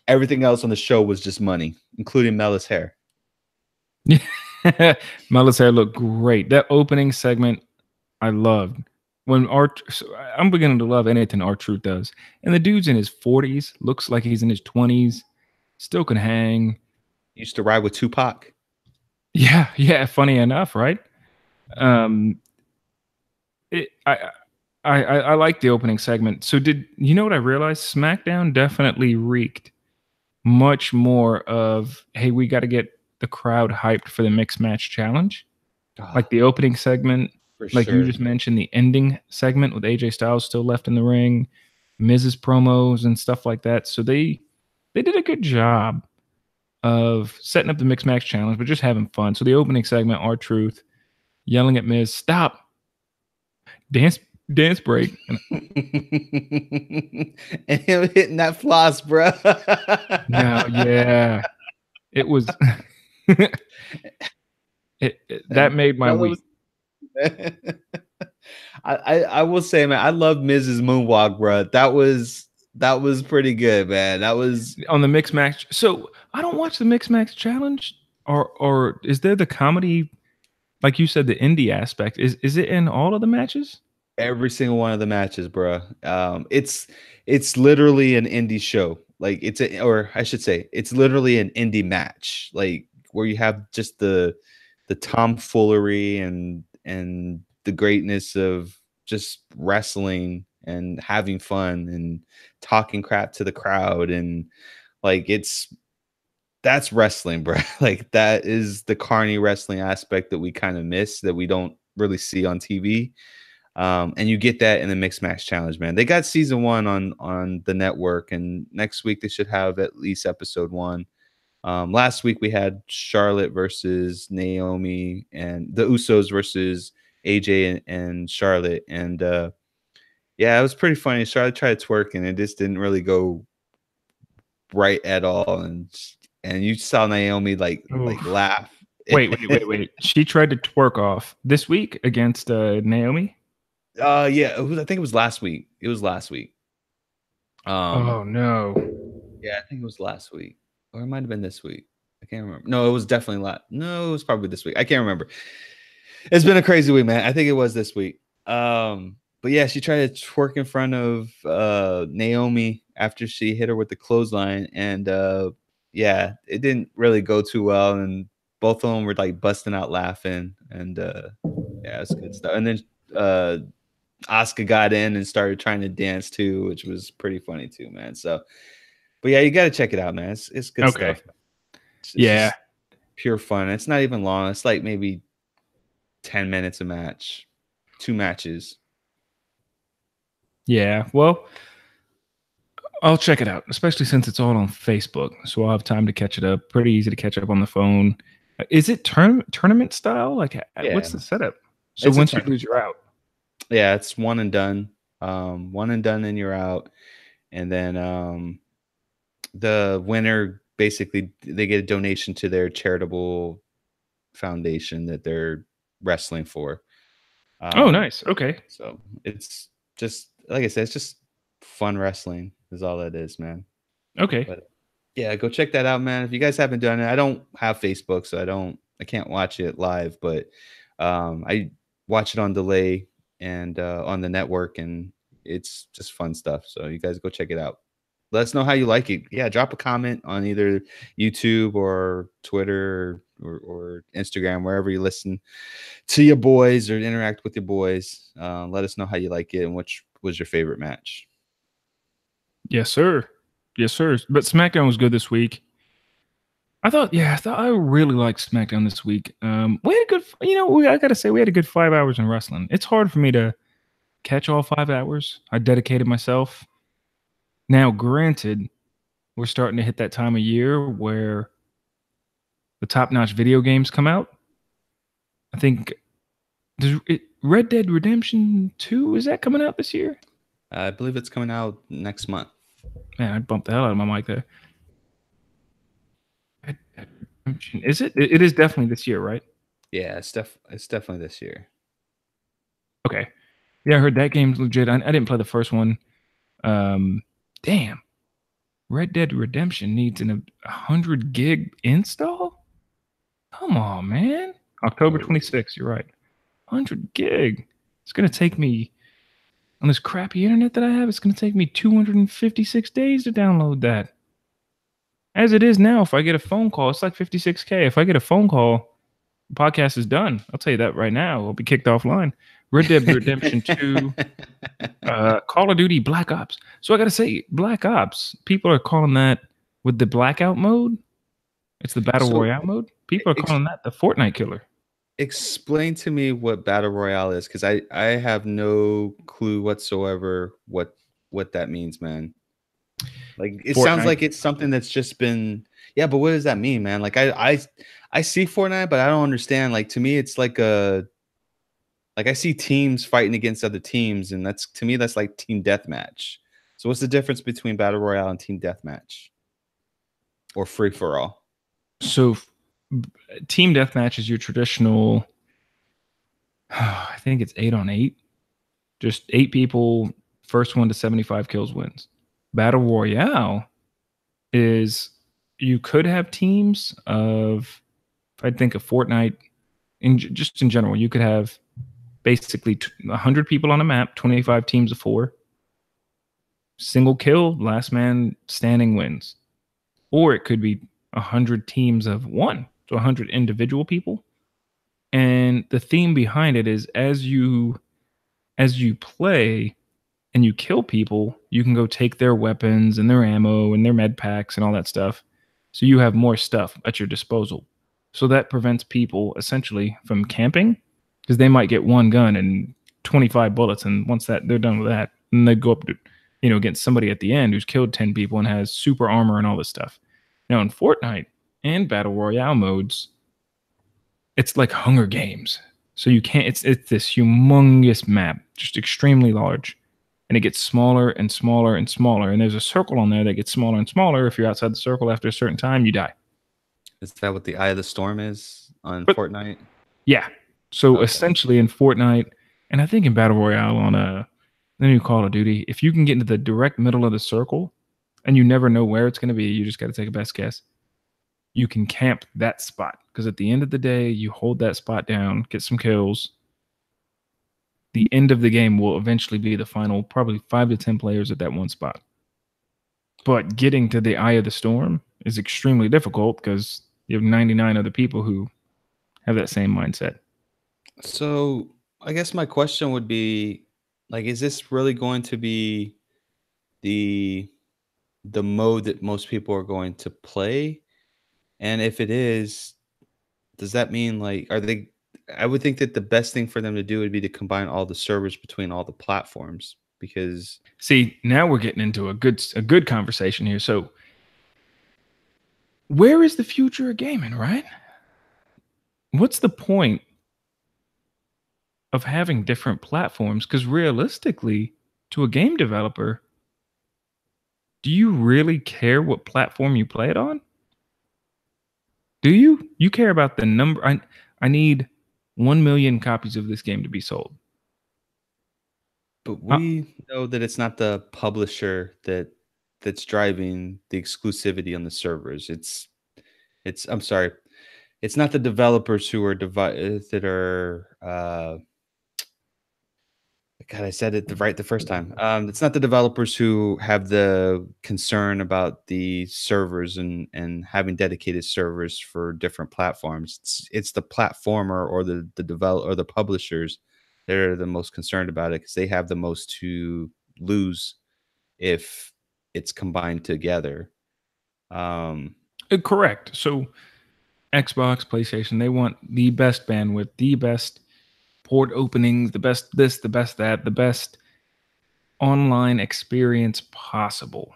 everything else on the show was just money, including Mella's hair. Mella's hair looked great. That opening segment, I loved. I'm beginning to love anything R-Truth does. And the dude's in his 40s, looks like he's in his 20s, still can hang. Used to ride with Tupac. Yeah. Funny enough, right? I like the opening segment. So did you know what I realized? SmackDown definitely reeked much more of, hey, we got to get the crowd hyped for the mixed match challenge. Like the opening segment, like you just mentioned, the ending segment with AJ Styles still left in the ring, Miz's promos and stuff like that. So they did a good job of setting up the mixed match challenge, but just having fun. So the opening segment, R-Truth yelling at Miz, stop, dance break. And him hitting that floss, bro. Yeah. It was that made my week. I will say, man, I love Miz's moonwalk, bro. That was pretty good, man. That was on the mixed match. So I don't watch the mixed match challenge, or is there the comedy, like you said, the indie aspect? Is it in all of the matches? Every single one of the matches, bro. It's literally an indie show. Like I should say, it's literally an indie match. Like where you have just the tomfoolery and the greatness of just wrestling and having fun and talking crap to the crowd, and like that's wrestling, bro. Like that is the carny wrestling aspect that we kind of miss, that we don't really see on TV. And you get that in the mixed match challenge, man. They got season 1 on the network, and next week they should have at least episode 1. Last week we had Charlotte versus Naomi, and the Usos versus AJ and Charlotte. And yeah, it was pretty funny. Charlotte tried to twerk, and it just didn't really go right at all. And you saw Naomi like laugh. Wait. She tried to twerk off this week against Naomi. Yeah, I think it was last week. Oh no. Yeah, I think it was last week, or it might have been this week. I can't remember. No, it was definitely No, it was probably this week. I can't remember. It's been a crazy week, man. I think it was this week. But yeah, she tried to twerk in front of Naomi after she hit her with the clothesline, and yeah, it didn't really go too well, and both of them were like busting out laughing, and yeah, it's good stuff. And then Asuka got in and started trying to dance too, which was pretty funny too, man. So, but yeah, you got to check it out, man. It's good stuff. It's pure fun. It's not even long. It's like maybe 10 minutes a match, 2 matches. Yeah, well, I'll check it out, especially since it's all on Facebook, so I'll have time to catch it up. Pretty easy to catch up on the phone. Is it tournament style? Like, what's the setup? So once you lose, you're out. Yeah, it's one and done. One and done, and you're out. And then the winner, basically, they get a donation to their charitable foundation that they're wrestling for. Oh, nice. Okay. So it's just, like I said, it's just fun wrestling is all that is, man. Okay. But yeah, go check that out, man. If you guys haven't done it, I don't have Facebook, so I can't watch it live, but I watch it on delay and on the network, and it's just fun stuff. So you guys go check it out. Let us know how you like it. Yeah, drop a comment on either YouTube or Twitter or Instagram, wherever you listen to your boys or interact with your boys. Let us know how you like it and which was your favorite match. Yes, sir. Yes, sir. But SmackDown was good this week. I thought I really liked SmackDown this week. We had a good, I gotta say, we had a good 5 hours in wrestling. It's hard for me to catch all 5 hours. I dedicated myself. Now, granted, we're starting to hit that time of year where the top-notch video games come out. I think Red Dead Redemption 2, is that coming out this year? I believe it's coming out next month. Man, I bumped the hell out of my mic there. Red Dead Redemption. Is it? It is definitely this year, right? Yeah, it's definitely this year. Okay. Yeah, I heard that game's legit. I didn't play the first one. Damn. Red Dead Redemption needs an 100 gig install? Come on, man. October 26th, you're right. 100 gig. It's going to take me, on this crappy internet that I have, it's going to take me 256 days to download that. As it is now, if I get a phone call, it's like 56K. If I get a phone call, the podcast is done. I'll tell you that right now. I'll be kicked offline. Red Dead Redemption 2, Call of Duty Black Ops. So I got to say, Black Ops, people are calling that with the blackout mode. It's the Battle Royale mode. People are calling that the Fortnite killer. Explain to me what Battle Royale is, because I have no clue whatsoever what that means, man. Like, it sounds like it's something that's just been, yeah, but what does that mean, man? Like, I see Fortnite, but I don't understand. Like, to me, it's like I see teams fighting against other teams, and that's, to me, that's like team deathmatch. So what's the difference between Battle Royale and team deathmatch? Or free for all? So team deathmatch is your traditional, I think it's 8-on-8. Just 8 people, first one to 75 kills wins. Battle Royale is, you could have teams of, if I think of Fortnite, just in general, you could have basically 100 people on a map, 25 teams of 4. Single kill, last man standing wins. Or it could be 100 teams of 1, so 100 individual people. And the theme behind it is, as you play and you kill people, you can go take their weapons and their ammo and their med packs and all that stuff. So you have more stuff at your disposal. So that prevents people essentially from camping, because they might get one gun and 25 bullets, and once that they're done with that, and they go up to, against somebody at the end who's killed 10 people and has super armor and all this stuff. Now in Fortnite and Battle Royale modes, it's like Hunger Games. So you can't, it's this humongous map, just extremely large. And it gets smaller and smaller and smaller. And there's a circle on there that gets smaller and smaller. If you're outside the circle after a certain time, you die. Is that what the Eye of the Storm is on Fortnite? Yeah. So essentially in Fortnite, and I think in Battle Royale on the new Call of Duty, if you can get into the direct middle of the circle and you never know where it's going to be, you just got to take a best guess. You can camp that spot, because at the end of the day, you hold that spot down, get some kills. The end of the game will eventually be the final, probably 5 to 10 players at that one spot. But getting to the Eye of the Storm is extremely difficult, because you have 99 other people who have that same mindset. So I guess my question would be, like, is this really going to be the mode that most people are going to play? And if it is, does that mean, like, are they, I would think that the best thing for them to do would be to combine all the servers between all the platforms, because see, now we're getting into a good conversation here. So where is the future of gaming, right? What's the point of having different platforms? Because realistically, to a game developer, do you really care what platform you play it on? Do you? You care about the number. I need 1 million copies of this game to be sold. But we know that it's not the publisher that's driving the exclusivity on the servers. It's I'm sorry, it's not the developers who are God, I said it right the first time. It's not the developers who have the concern about the servers and having dedicated servers for different platforms. It's the platformer or the developer or the publishers that are the most concerned about it, because they have the most to lose if it's combined together. Correct. So Xbox, PlayStation, they want the best bandwidth, the best port openings, the best this, the best that, the best online experience possible.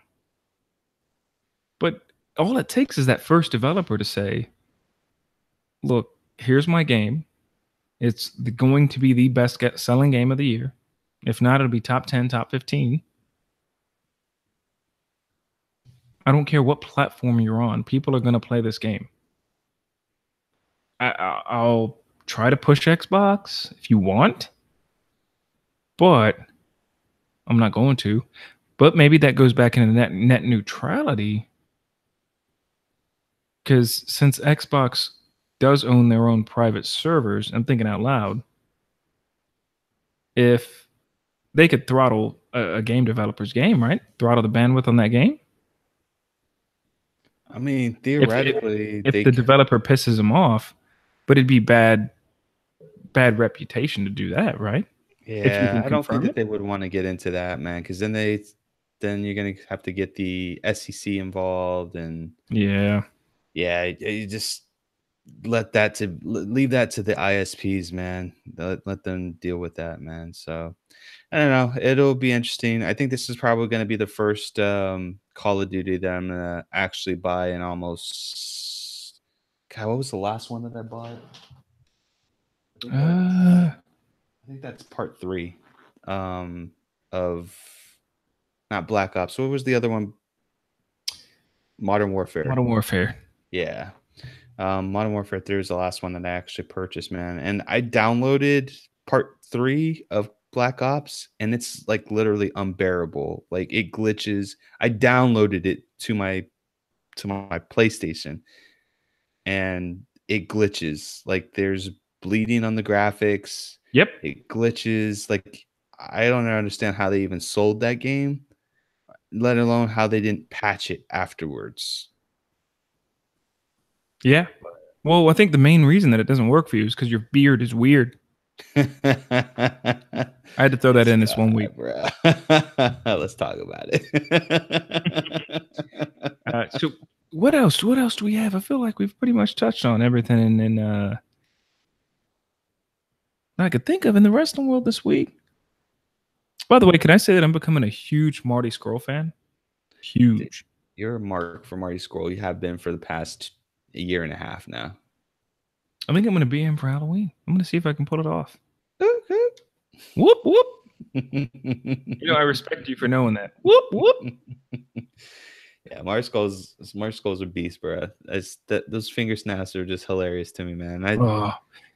But all it takes is that first developer to say, look, here's my game. It's going to be the best selling game of the year. If not, it'll be top 10, top 15. I don't care what platform you're on. People are going to play this game. I'll try to push Xbox if you want, but I'm not going to. But maybe that goes back into net neutrality, because since Xbox does own their own private servers, I'm thinking out loud, if they could throttle a game developer's game, right? Throttle the bandwidth on that game. I mean, theoretically, if the developer pisses them off, but it'd be bad reputation to do that, right? Yeah, I don't think that they would want to get into that, man, because then you're gonna have to get the SEC involved, and you just leave that to the ISPs, man. Let them deal with that, man. So I don't know. It'll be interesting. I think this is probably going to be the first Call of Duty that I'm gonna actually buy in almost. God, what was the last one that I bought? I think that's part 3 of not Black Ops. What was the other one? Modern Warfare. Modern Warfare. Yeah. Modern Warfare 3 was the last one that I actually purchased, man. And I downloaded part 3 of Black Ops, and it's like literally unbearable. Like, it glitches. I downloaded it to my PlayStation, and it glitches. Like, there's bleeding on the graphics. Yep. It glitches. Like, I don't understand how they even sold that game, let alone how they didn't patch it afterwards. Yeah. Well, I think the main reason that it doesn't work for you is because your beard is weird. I had to throw that in this 1 week. Bro. Let's talk about it. So what else? What else do we have? I feel like we've pretty much touched on everything in I could think of in the wrestling world this week. By the way, can I say that I'm becoming a huge Marty Scurll fan? Huge. You're a mark for Marty Scurll. You have been for the past a year and a half now. I think I'm going to be in for Halloween. I'm going to see if I can pull it off. Whoop, whoop. I respect you for knowing that. Whoop, whoop. Yeah, Marty Scurll's a beast, bro. Those finger snaps are just hilarious to me, man.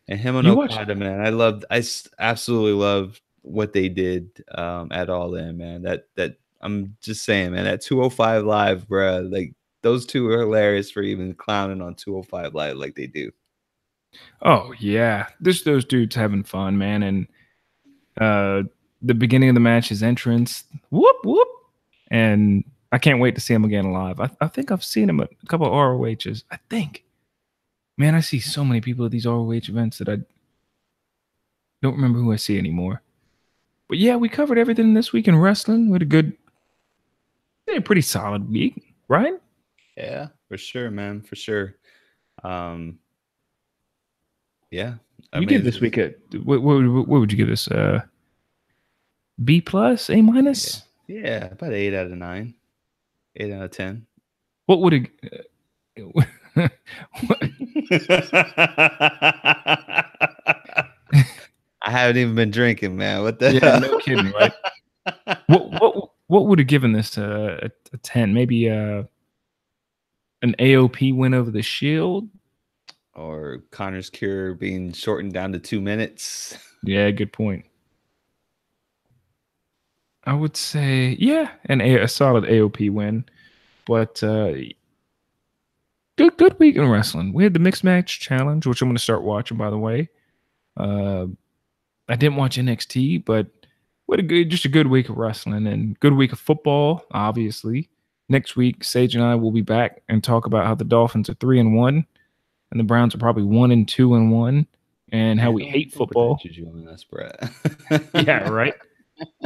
And him and Okada, man. I absolutely love what they did at All In, man. That I'm just saying, man, at 205 Live, bro, like, those two are hilarious for even clowning on 205 Live like they do. Oh, yeah. Just those dudes having fun, man. And the beginning of the match, his entrance, whoop, whoop. And I can't wait to see him again live. I think I've seen him at a couple of ROHs. I think. Man, I see so many people at these ROH events that I don't remember who I see anymore. But yeah, we covered everything this week in wrestling. We had a pretty solid week, right? Yeah, for sure, man. For sure. Yeah. You give this week what would you give this? B plus, A minus? Yeah, about 8 out of 9. 8 out of 10. What would it? I haven't even been drinking, man. What the hell? No kidding, right? What would have given this a 10? Maybe an AOP win over the Shield, or Connor's Cure being shortened down to 2 minutes. Yeah, good point. I would say, yeah, a solid AOP win, but good week in wrestling. We had the mixed match challenge, which I'm going to start watching. By the way, I didn't watch NXT, but what just a good week of wrestling and good week of football. Obviously, next week Sage and I will be back and talk about how the Dolphins are 3-1, and the Browns are probably 1-2-1, and how we hate football. Yeah, right.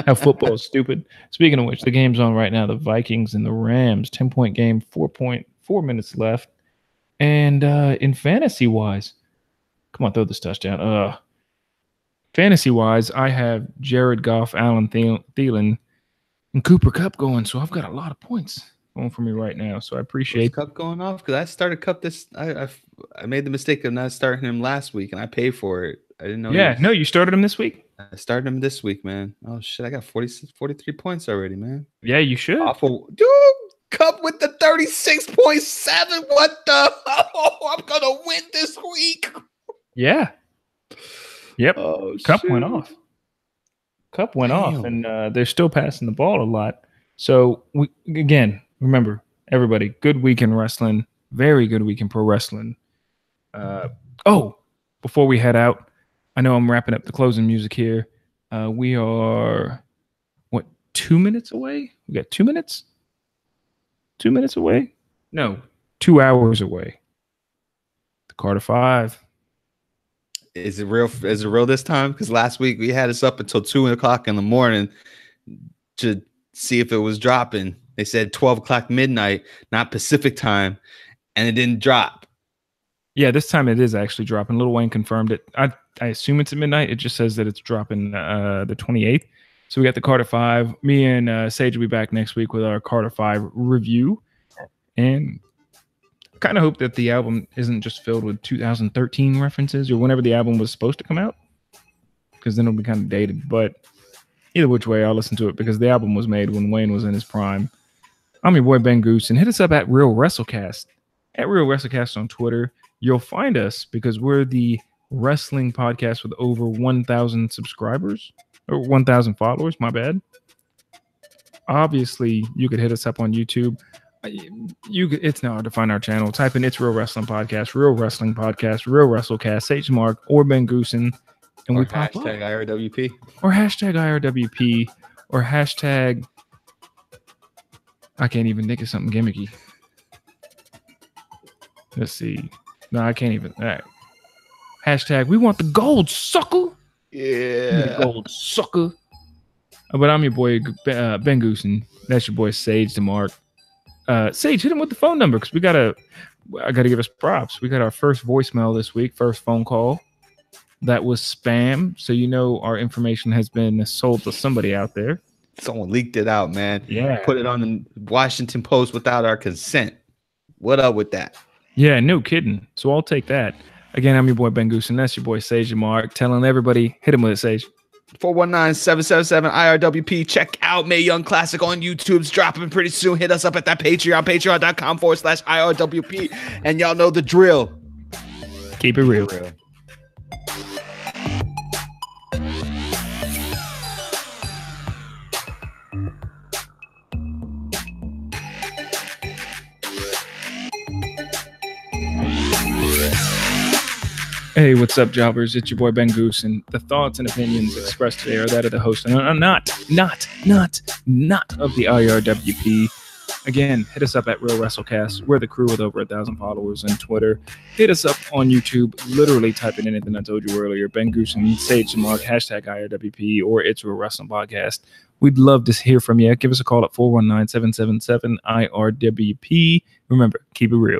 How football is stupid. Speaking of which, the game's on right now. The Vikings and the Rams, 10-point game, 4.4 minutes left. And in fantasy wise, come on, throw this touchdown. fantasy-wise, I have Jared Goff, Allen Thielen, and Cooper Kupp going. So I've got a lot of points going for me right now. So I appreciate Cup going off because I started Cup this. I made the mistake of not starting him last week, and I paid for it. I didn't know. Yeah, no, you started him this week. I started him this week, man. Oh shit, I got 43 points already, man. Yeah, you should. Awful, dude. Cup with the 36.7. What the? Oh, I'm gonna win this week. Yeah. Yep. Oh, Cup went off. Cup went off, and they're still passing the ball a lot. So again, remember, everybody, good week in wrestling, very good week in pro wrestling. Before we head out, I know I'm wrapping up the closing music here. We are 2 minutes away? We got 2 minutes? 2 minutes away? No, 2 hours away. The Carter 5. Is it real? Is it real this time? Because last week we had us up until 2 o'clock in the morning to see if it was dropping. They said 12 o'clock midnight, not Pacific time, and it didn't drop. Yeah, this time it is actually dropping. Lil Wayne confirmed it. I assume it's at midnight. It just says that it's dropping the 28th. So we got the Carter 5. Me and Sage will be back next week with our Carter 5 review. And I kind of hope that the album isn't just filled with 2013 references or whenever the album was supposed to come out, because then it'll be kind of dated. But either which way, I'll listen to it because the album was made when Wayne was in his prime. I'm your boy Ben Goose, and hit us up at Real WrestleCast. At Real WrestleCast on Twitter. You'll find us because we're the wrestling podcast with over 1,000 subscribers or 1,000 followers. My bad. Obviously, you could hit us up on YouTube. It's not hard to find our channel. Type in It's Real Wrestling Podcast, Real Wrestling Podcast, Real WrestleCast, Sage Mark, or Ben Goosen, and we pop up. Hashtag IRWP. Or hashtag IRWP, or hashtag, I can't even think of something gimmicky. Let's see. No, I can't even. All right. Hashtag, we want the gold, sucker. Yeah. The gold, sucker. But I'm your boy, Ben Goosen. That's your boy, Sage DeMark. Sage, hit him with the phone number because I gotta give us props. We got our first voicemail this week, first phone call. That was spam, so you know our information has been sold to somebody out there. Someone leaked it out, man. Yeah. Put it on the Washington Post without our consent. What up with that? Yeah, no kidding. So I'll take that. Again, I'm your boy Ben Goose, and that's your boy Sage Mark. Telling everybody, hit him with it, Sage. 419-777-IRWP. Check out Mae Young Classic on YouTube. It's dropping pretty soon. Hit us up at that Patreon, patreon.com/IRWP. And y'all know the drill. Keep it real. Hey, what's up, jobbers? It's your boy Ben Goose, and the thoughts and opinions expressed today are that of the host, and not of the IRWP. Again, hit us up at Real WrestleCast. We're the crew with over 1,000 followers on Twitter. Hit us up on YouTube. Literally type in anything I told you earlier. Ben Goose and Sage Mark, hashtag IRWP, or It's Real Wrestling Podcast. We'd love to hear from you. Give us a call at 419-777-IRWP. Remember, keep it real.